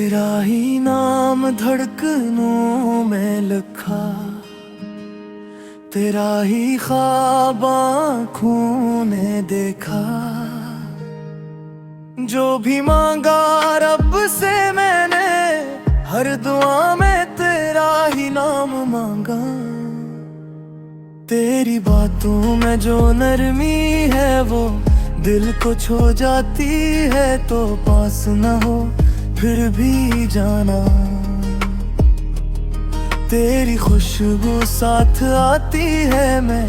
तेरा ही नाम धड़कनों में लिखा, तेरा ही ख्वाब आँखों ने देखा। जो भी मांगा रब से मैंने, हर दुआ में तेरा ही नाम मांगा। तेरी बातों में जो नरमी है वो दिल को छू जाती है, तो पास न हो फिर भी जाना। तेरी खुशबू साथ आती है, मैं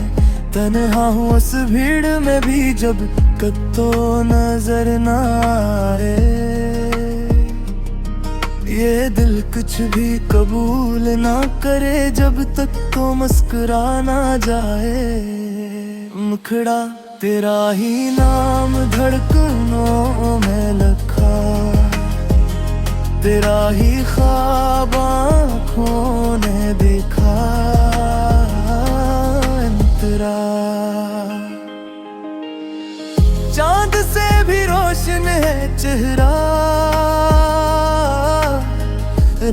तन्हा हूँ उस भीड़ में भी जब तक तो नजर ना आए। ये दिल कुछ भी कबूल ना करे जब तक तो मुस्कुरा ना जाए। मुखड़ा तेरा ही नाम धड़कनों में लिखा, तेरा ही ख्वाब आँखों ने देखा। अंतरा चांद से भी रोशन है चेहरा,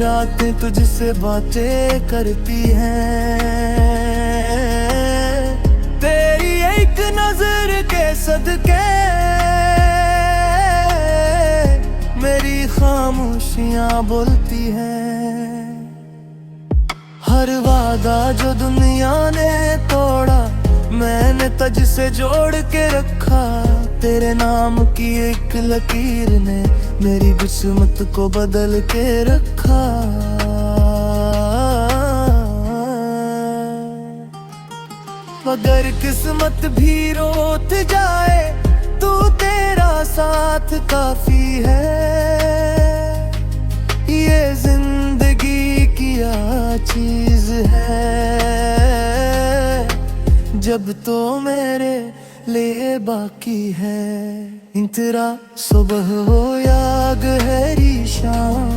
रातें तुझसे बातें करती हैं। तेरी एक नजर के सदके मेरी खामोशियां बोलती हैं। हर वादा जो दुनिया ने तोड़ा, मैंने तुझसे जोड़ के रखा। तेरे नाम की एक लकीर ने मेरी किस्मत को बदल के रखा। अगर किस्मत भी रोत जाए तो तेरा साथ काफी है। ये जिंदगी की चीज है जब तो मेरे लिए बाकी है। तेरा सुबह हो या गहरी शाम,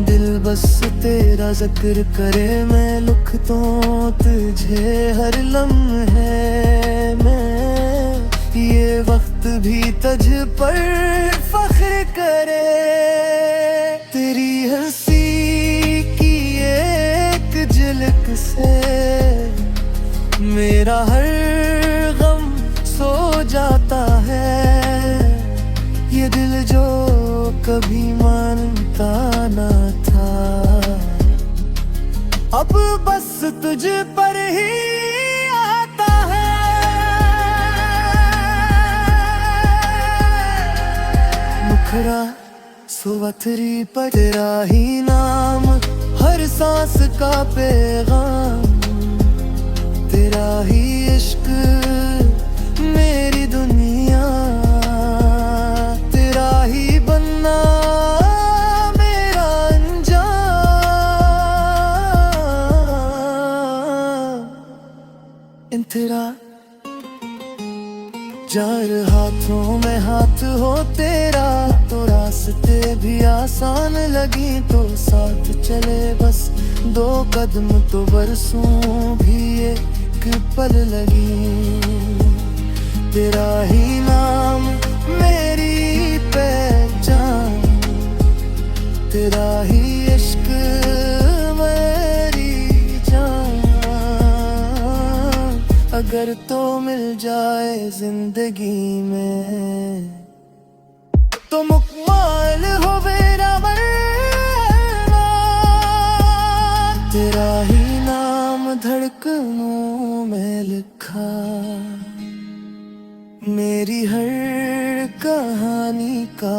दिल बस तेरा जिक्र करे। मैं लिखता तुझे हर लम्हे में, ये वक्त भी तुझ पर फख्र करे। तेरी हंसी की एक झलक से मेरा हर गम सो जाता है। ये दिल जो कभी मानता न था, अब बस तुझ पर ही आता है। मुखड़ा सुवथरी पर तेरा ही नाम, हर सांस का पैगाम। तेरा ही इश्क मेरी दुनिया, तेरा ही बनना मेरा अंजाम। तेरा चार हाथों में हाथ हो तेरा, तो रास्ते भी आसान लगी। तो साथ चले बस दो कदम, तो बरसों भी एक पल लगी। तेरा ही नाम मेरी पहचान, तेरा ही इश्क मेरी जान। अगर तो मिल जाए जिंदगी में तो मुकम्मल हो मेरा मरना। तेरा ही नाम धड़कनों में लिखा, मेरी हर कहानी का